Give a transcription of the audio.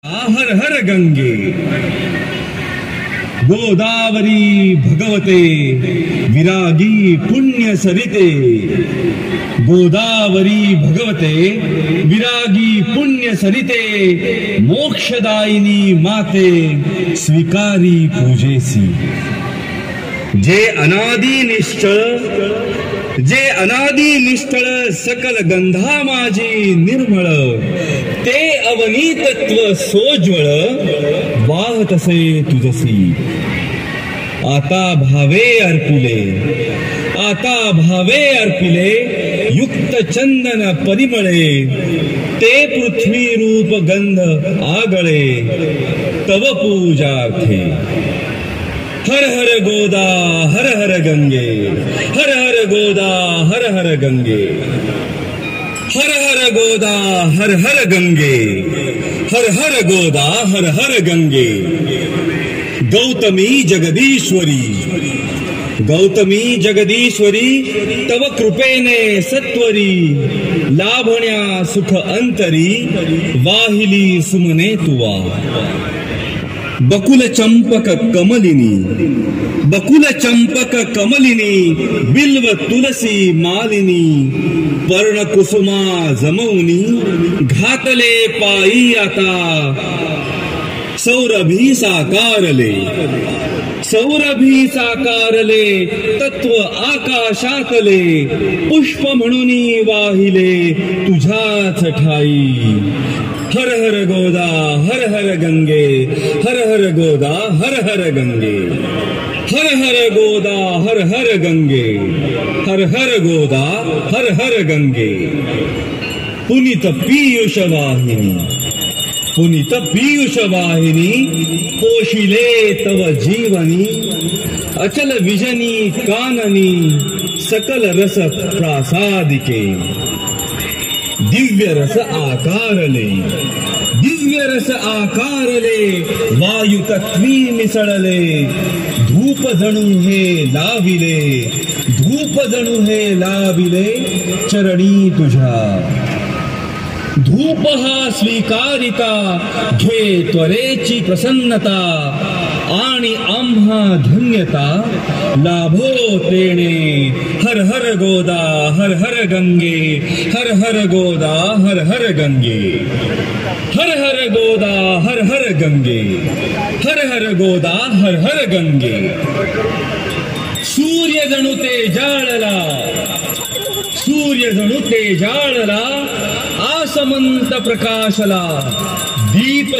हर हर गंगे गोदावरी भगवते विरागी पुण्य सरिते। गोदावरी भगवते विरागी पुण्य सरिते मोक्षदायिनी माते स्वीकारी पूजेसी। जे अनादि निष्ठळ सकल गंधा माझी निर्मळ ते अवनी तत्व सोज्वळ वाहत असे तुझसी। आता भावे अर्पिले युक्त चंदन परिमळे ते पृथ्वी रूप गंध आगळे तव पूजार्थे। हर हर गोदा हर हर गंगे हर हर गोदा हर हर गंगे हर हर गोदा हर हर गंगे हर हर गोदा हर हर गंगे। गौतमी जगदीश्वरी तव कृपेने सत्वरी लाभण्या सुख अंतरी वाहिली सुमने तुवा। बकुल चंपक कमलिनी बिल्व तुलसी मालिनी पर्ण कुसुमा जमवनी घातले पायी आता सौरभी साकारले तत्व आकाशातले पुष्प म्हणून वाहिले तुझ्याच ठाई। हर हर गोदा हर हर गंगे हर हर गोदा हर हर गंगे हर हर गोदा हर हर गंगे हर हर गोदा हर हर गंगे। पुनीत पीयूष वाहिनी पोशिले तव जीवनी अचल विजनी काननी सकल रस प्रासादिके। दिव्य रस आकारले वायु तत्वी मिसळले धूप जणू हे लाविले चरणी तुझ्या। धूप हा स्वीकारिता घे त्वरेची प्रसन्नता आणि आम्हा धन्यता लाभो तेणे। हर हर गोदा हर हर गंगे हर हर गोदा हर हर गंगे हर हर गोदा हर हर गंगे हर हर गोदा हर हर गंगे। सूर्य जणू ते जाळला आसमंत प्रकाशला दीप